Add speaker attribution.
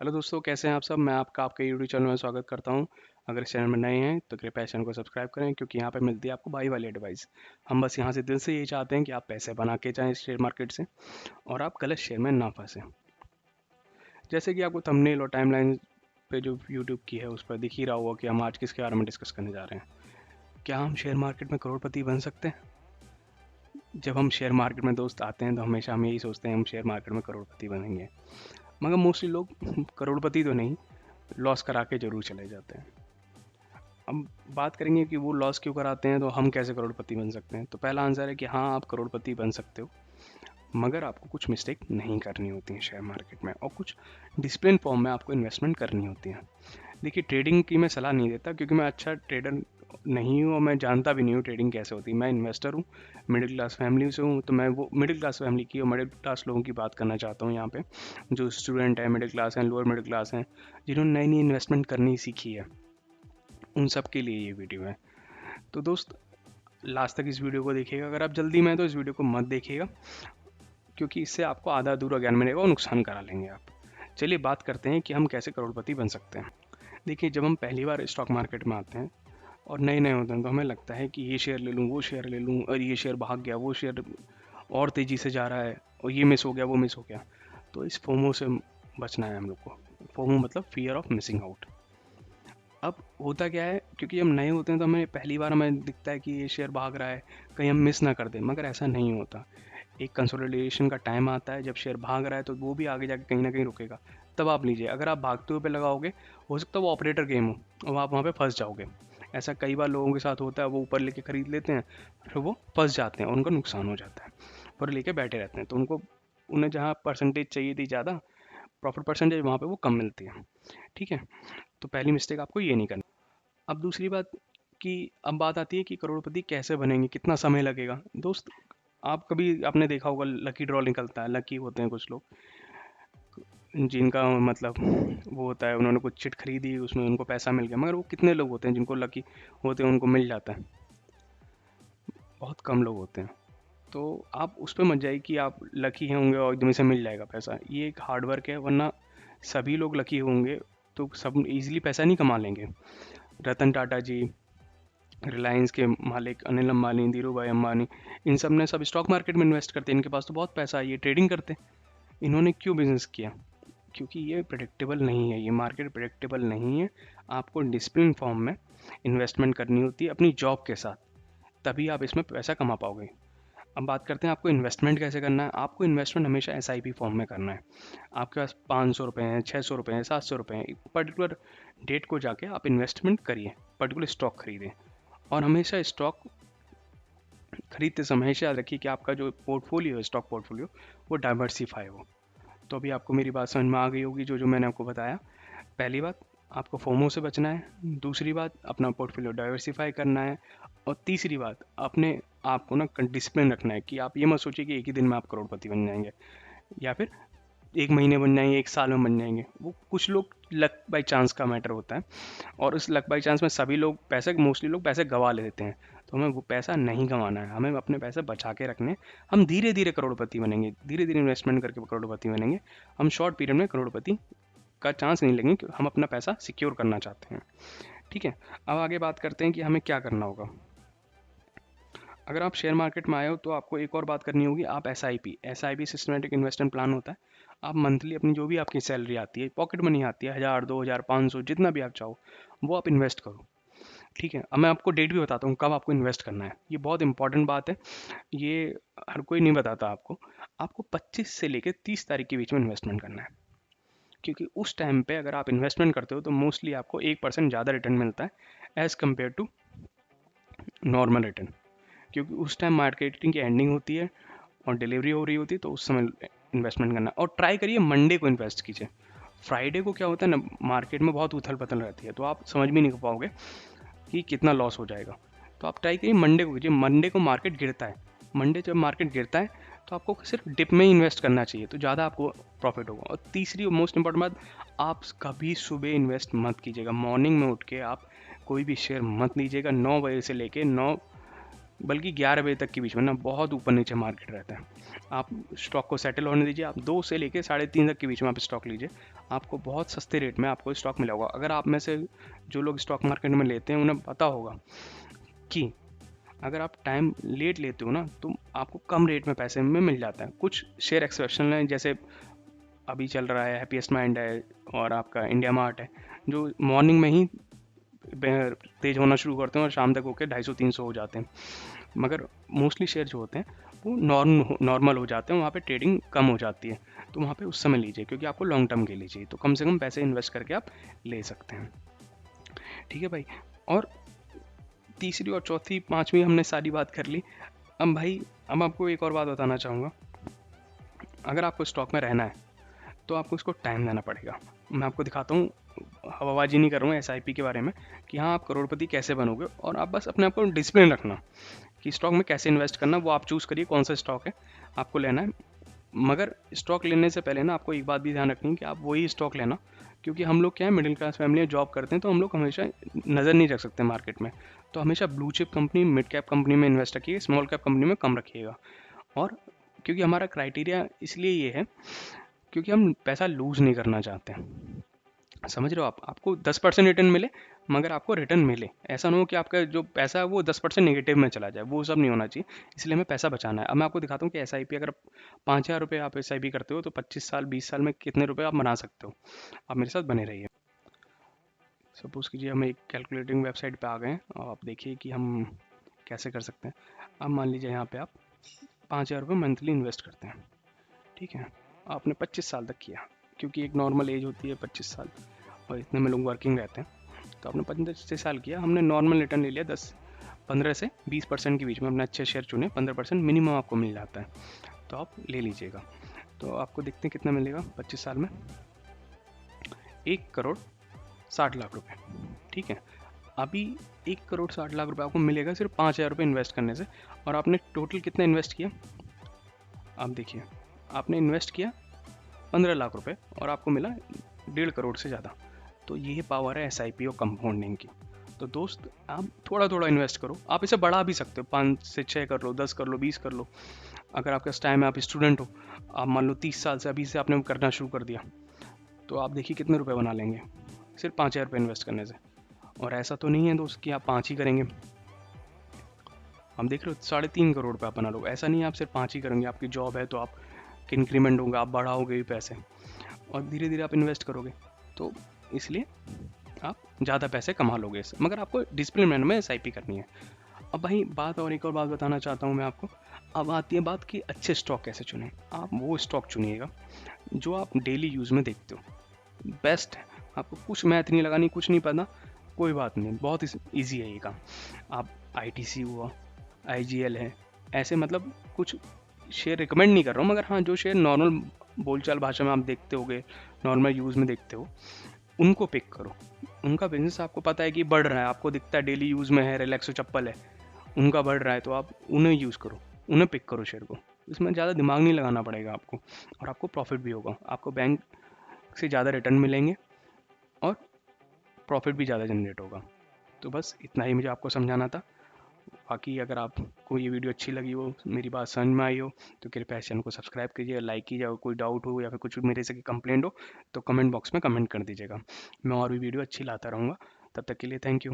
Speaker 1: Hello दोस्तों, कैसे हैं आप सब। मैं आपके यूट्यूब चैनल में स्वागत करता हूं। अगर इस चैनल में नए हैं तो कृपया चैनल को सब्सक्राइब करें, क्योंकि यहां पे मिलती है आपको भाई वाली एडवाइस। हम बस यहां से दिल से यही चाहते हैं कि आप पैसे बना के जाएं इस शेयर मार्केट से, और आप गलत शेयर में ना फंसें। जैसे कि आपको थंबनेल और टाइमलाइन पे जो यूट्यूब की है उस पर दिख ही रहा होगा कि हम आज किसके बारे में डिस्कस करने जा रहे हैं। क्या हम शेयर मार्केट में करोड़पति बन सकते हैं? जब हम शेयर मार्केट में दोस्त आते हैं तो हमेशा हम यही सोचते हैं हम शेयर मार्केट में करोड़पति बनेंगे, मगर मोस्टली लोग करोड़पति तो नहीं, लॉस करा के जरूर चले जाते हैं। हम बात करेंगे कि वो लॉस क्यों कराते हैं, तो हम कैसे करोड़पति बन सकते हैं। तो पहला आंसर है कि हाँ, आप करोड़पति बन सकते हो, मगर आपको कुछ मिस्टेक नहीं करनी होती है शेयर मार्केट में, और कुछ डिसिप्लिन फॉर्म में आपको इन्वेस्टमेंट करनी होती है। देखिए, ट्रेडिंग की मैं सलाह नहीं देता, क्योंकि मैं अच्छा ट्रेडर नहीं हूँ और मैं जानता भी नहीं हूँ ट्रेडिंग कैसे होती है। मैं इन्वेस्टर हूँ, मिडिल क्लास फैमिली से हूँ, तो मैं वो मिडिल क्लास फैमिली की और मिडिल क्लास लोगों की बात करना चाहता हूँ यहाँ पे। जो स्टूडेंट है, मिडिल क्लास हैं, लोअर मिडिल क्लास हैं, जिन्होंने नई नई इन्वेस्टमेंट करनी सीखी है, उन सब के लिए ये वीडियो है। तो दोस्त, लास्ट तक इस वीडियो को देखिएगा। अगर आप जल्दी में हैं तो इस वीडियो को मत देखिएगा, क्योंकि इससे आपको आधा अधूरा ज्ञान मिलेगा और नुकसान करा लेंगे आप। चलिए बात करते हैं कि हम कैसे करोड़पति बन सकते हैं। देखिए, जब हम पहली बार स्टॉक मार्केट में आते हैं और नए नए होते हैं, तो हमें लगता है कि ये शेयर ले लूँ, वो शेयर ले लूँ, और ये शेयर भाग गया, वो शेयर और तेज़ी से जा रहा है, और ये मिस हो गया, वो मिस हो गया। तो इस फोमो से बचना है हम लोग को। फोमो मतलब फियर ऑफ मिसिंग आउट। अब होता क्या है, क्योंकि हम नए होते हैं तो हमें पहली बार हमें दिखता है कि ये शेयर भाग रहा है, कहीं हम मिस ना कर दें, मगर ऐसा नहीं होता। एक कंसोलिडेशन का टाइम आता है, जब शेयर भाग रहा है तो वो भी आगे जाके कहीं ना कहीं रुकेगा, तब आप लीजिए। अगर आप भागते हुए पे लगाओगे, हो सकता है वो ऑपरेटर गेम हो और आप वहाँ पे फंस जाओगे। ऐसा कई बार लोगों के साथ होता है, वो ऊपर लेके खरीद लेते हैं, फिर वो फंस जाते हैं और उनका नुकसान हो जाता है। पर लेके बैठे रहते हैं, तो उन्हें जहाँ परसेंटेज चाहिए थी ज़्यादा, प्रॉफिट परसेंटेज, वहाँ पे वो कम मिलती है। ठीक है, तो पहली मिस्टेक आपको ये नहीं करनी। अब दूसरी बात, कि अब बात आती है कि करोड़पति कैसे बनेंगे, कितना समय लगेगा। दोस्त, आप कभी आपने देखा होगा लकी ड्रॉ निकलता है, लकी होते हैं कुछ लोग जिनका मतलब वो होता है, उन्होंने कुछ चिट खरीदी, उसमें उनको पैसा मिल गया, मगर वो कितने लोग होते हैं जिनको लकी होते हैं, उनको मिल जाता है? बहुत कम लोग होते हैं। तो आप उस पर मत जाइए कि आप लकी होंगे और एकदम से मिल जाएगा पैसा। ये एक हार्ड वर्क है, वरना सभी लोग लकी होंगे तो सब इजीली पैसा नहीं कमा लेंगे। रतन टाटा जी, रिलायंस के मालिक अनिल अंबानी, धीरू भाई अंबानी, इन सब ने सब स्टॉक मार्केट में इन्वेस्ट करते हैं, इनके पास तो बहुत पैसा है, ये ट्रेडिंग करते हैं। इन्होंने क्यों बिजनेस किया? क्योंकि ये प्रेडिक्टेबल नहीं है, ये मार्केट प्रेडिक्टेबल नहीं है। आपको डिसिप्लिन फॉर्म में इन्वेस्टमेंट करनी होती है अपनी जॉब के साथ, तभी आप इसमें पैसा कमा पाओगे। अब बात करते हैं आपको इन्वेस्टमेंट कैसे करना है। आपको इन्वेस्टमेंट हमेशा एसआईपी फॉर्म में करना है। आपके पास 500 रुपये हैं, 600 रुपये हैं, 700 रुपये हैं, एक पर्टिकुलर डेट को जाके आप इन्वेस्टमेंट करिए, पर्टिकुलर स्टॉक खरीदें। और हमेशा स्टॉक खरीदते समय हमेशा याद रखिए कि आपका जो पोर्टफोलियो है, स्टॉक पोर्टफोलियो, वो डाइवर्सिफाई हो। तो अभी आपको मेरी बात समझ में आ गई होगी, जो जो मैंने आपको बताया। पहली बात, आपको फोमो से बचना है। दूसरी बात, अपना पोर्टफोलियो डाइवर्सिफाई करना है। और तीसरी बात, अपने आप को ना डिसिप्लिन रखना है, कि आप ये मत सोचिए कि एक ही दिन में आप करोड़पति बन जाएंगे, या फिर एक महीने बन जाएंगे, एक साल में बन जाएंगे। वो कुछ लोग लक बाई चांस का मैटर होता है, और उस लक बाई चांस में सभी लोग पैसे, मोस्टली लोग पैसे गंवा लेते हैं। तो हमें वो पैसा नहीं गंवाना है, हमें अपने पैसे बचा के रखने हैं। हम धीरे धीरे करोड़पति बनेंगे, धीरे धीरे इन्वेस्टमेंट करके करोड़पति बनेंगे। हम शॉर्ट पीरियड में करोड़पति का चांस नहीं लेंगे, क्योंकि हम अपना पैसा सिक्योर करना चाहते हैं। ठीक है, अब आगे बात करते हैं कि हमें क्या करना होगा। अगर आप शेयर मार्केट में आए हो तो आपको एक और बात करनी होगी। आप S I P systematic investment plan होता है। आप मंथली अपनी जो भी आपकी सैलरी आती है, पॉकेट मनी आती है, 1000, 2000, 500, जितना भी आप चाहो, वो आप इन्वेस्ट करो। ठीक है, अब मैं आपको डेट भी बताता हूँ कब आपको इन्वेस्ट करना है। ये बहुत इंपॉर्टेंट बात है, ये हर कोई नहीं बताता आपको। आपको 25 से लेकर 30 तारीख के बीच में इन्वेस्टमेंट करना है, क्योंकि उस टाइम पे अगर आप इन्वेस्टमेंट करते हो तो मोस्टली आपको 1% ज़्यादा रिटर्न मिलता है as compared to normal return. क्योंकि उस टाइम मार्केटिंग की एंडिंग होती है और डिलीवरी हो रही होती है, तो उस समय इन्वेस्टमेंट करना। और ट्राई करिए मंडे को इन्वेस्ट कीजिए। फ्राइडे को क्या होता है ना, मार्केट में बहुत उथल पथल रहती है, तो आप समझ भी नहीं पाओगे कि कितना लॉस हो जाएगा। तो आप ट्राई करिए मंडे को कीजिए। मंडे को मार्केट गिरता है, मंडे जब मार्केट गिरता है तो आपको सिर्फ डिप में ही इन्वेस्ट करना चाहिए, तो ज़्यादा आपको प्रॉफिट होगा। और तीसरी और मोस्ट इंपॉर्टेंट बात, आप कभी सुबह इन्वेस्ट मत कीजिएगा। मॉर्निंग में उठ के आप कोई भी शेयर मत लीजिएगा। 9 बजे से लेके 9 बल्कि 11 बजे तक के बीच में ना बहुत ऊपर नीचे मार्केट रहता है। आप स्टॉक को सेटल होने दीजिए, आप 2 से लेके 3:30 तक के बीच में आप स्टॉक लीजिए, आपको बहुत सस्ते रेट में आपको स्टॉक मिला होगा। अगर आप में से जो लोग स्टॉक मार्केट में लेते हैं उन्हें पता होगा कि अगर आप टाइम लेट लेते हो ना तो आपको कम रेट में पैसे में मिल जाता है। कुछ शेयर एक्सेप्शनल हैं, जैसे अभी चल रहा है हैप्पीएस्ट माइंड है और आपका इंडिया मार्ट है, जो मॉर्निंग में ही तेज होना शुरू करते हैं और शाम तक होकर 250-300 हो जाते हैं। मगर मोस्टली शेयर जो होते हैं वो नॉर्मल हो जाते हैं, वहाँ पे ट्रेडिंग कम हो जाती है, तो वहाँ पे उस समय लीजिए, क्योंकि आपको लॉन्ग टर्म के लिए चाहिए, तो कम से कम पैसे इन्वेस्ट करके आप ले सकते हैं। ठीक है भाई। और तीसरी और चौथी पांचवी हमने सारी बात कर ली। अब भाई, अब आपको एक और बात बताना चाहूँगा। अगर आपको स्टॉक में रहना है तो आपको इसको टाइम देना पड़ेगा। मैं आपको दिखाता हूँ, हवाबाजी नहीं कर रहा हूँ एसआईपी के बारे में, कि हाँ आप करोड़पति कैसे बनोगे, और आप बस अपने आप को डिसिप्लिन रखना कि स्टॉक में कैसे इन्वेस्ट करना, वो आप चूज़ करिए कौन सा स्टॉक है आपको लेना है। मगर स्टॉक लेने से पहले ना आपको एक बात भी ध्यान रखनी है कि आप वही स्टॉक लेना, क्योंकि हम लोग क्या है, मिडिल क्लास फैमिली जॉब करते हैं, तो हम लोग हमेशा नज़र नहीं रख सकते मार्केट में। तो हमेशा blue chip company, mid cap company में इन्वेस्ट रखिएगा, स्मॉल कैप कंपनी में कम रखिएगा। और क्योंकि हमारा क्राइटेरिया इसलिए ये है क्योंकि हम पैसा लूज़ नहीं करना चाहते हैं। समझ रहे हो आप? आपको 10% रिटर्न मिले, मगर आपको रिटर्न मिले। ऐसा ना हो कि आपका जो पैसा है वो 10% नेगेटिव में चला जाए, वो सब नहीं होना चाहिए। इसलिए हमें पैसा बचाना है। अब मैं आपको दिखाता हूँ कि एसआईपी, अगर 5,000 रुपये आप एसआईपी करते हो तो 25 साल 20 साल में कितने रुपए आप बना सकते हो। आप मेरे साथ बने रहिए। सपोज़ कीजिए हम एक कैलकुलेटिंग वेबसाइट पे आ गए हैं, और आप देखिए कि हम कैसे कर सकते हैं। अब मान लीजिए यहाँ पे आप 5,000 रुपये मंथली इन्वेस्ट करते हैं। ठीक है, आपने 25 साल तक किया, क्योंकि एक नॉर्मल एज होती है 25 साल, और इतने में लोग वर्किंग रहते हैं। तो आपने 25 साल किया, हमने नॉर्मल रिटर्न ले लिया 15 से 20% के बीच में। अपने अच्छे शेयर चुने, 15% मिनिमम आपको मिल जाता है, तो आप ले लीजिएगा। तो आपको देखते हैं कितना मिलेगा 25 साल में। 1,60,00,000 रुपये। ठीक है, अभी 1,60,00,000 रुपये आपको मिलेगा सिर्फ 5,000 रुपये इन्वेस्ट करने से। और आपने टोटल कितना इन्वेस्ट किया, आप देखिए, आपने इन्वेस्ट किया 15 लाख रुपए और आपको मिला 1.5 करोड़ से ज़्यादा। तो ये पावर है एसआईपी और कंपाउंडिंग की। तो दोस्त, आप थोड़ा थोड़ा इन्वेस्ट करो, आप इसे बढ़ा भी सकते हो, 5 से 6 कर लो, 10 कर लो, 20 कर लो। अगर आपका टाइम है, आप स्टूडेंट हो, आप मान लो 30 साल से अभी से आपने करना शुरू कर दिया, तो आप देखिए कितने रुपए बना लेंगे सिर्फ 5,000 रुपये इन्वेस्ट करने से। और ऐसा तो नहीं है दोस्त कि आप 5 ही करेंगे। हम देख रहे हो 3.5 करोड़ रुपये आप बना लो। ऐसा नहीं है आप सिर्फ 5 ही करेंगे, आपकी जॉब है तो आप इंक्रीमेंट होगा, आप बढ़ाओगे भी पैसे, और धीरे धीरे आप इन्वेस्ट करोगे, तो इसलिए आप ज़्यादा पैसे कमा लोगे इससे। मगर आपको डिसिप्लिन मैनर में एसआईपी करनी है। अब भाई बात, और एक और बात बताना चाहता हूँ मैं आपको। अब आती है बात कि अच्छे स्टॉक कैसे चुनें। आप वो स्टॉक चुनिएगा जो आप डेली यूज़ में देखते हो, बेस्ट है। आपको कुछ मैथ नहीं लगानी, कुछ नहीं पता, कोई बात नहीं, बहुत ईजी है ये काम। आप आईटीसी हुआ, आईजीएल है, ऐसे मतलब कुछ शेयर रिकमेंड नहीं कर रहा हूँ, मगर हाँ जो शेयर नॉर्मल बोलचाल भाषा में आप देखते होगे, नॉर्मल यूज़ में देखते हो, उनको पिक करो। उनका बिजनेस आपको पता है कि बढ़ रहा है, आपको दिखता है डेली यूज़ में है, रिलैक्सो चप्पल है, उनका बढ़ रहा है, तो आप उन्हें यूज़ करो, उन्हें पिक करो शेयर को। इसमें ज़्यादा दिमाग नहीं लगाना पड़ेगा आपको, और आपको प्रॉफिट भी होगा, आपको बैंक से ज़्यादा रिटर्न मिलेंगे, और प्रॉफिट भी ज़्यादा जनरेट होगा। तो बस इतना ही मुझे आपको समझाना था। बाकी अगर आपको ये वीडियो अच्छी लगी हो, मेरी बात समझ में आई हो, तो कृपया चैनल को सब्सक्राइब कीजिए, लाइक कीजिए। अगर कोई डाउट हो या फिर कुछ मेरे से कंप्लेंट हो तो कमेंट बॉक्स में कमेंट कर दीजिएगा। मैं और भी वीडियो अच्छी लाता रहूँगा। तब तक के लिए थैंक यू।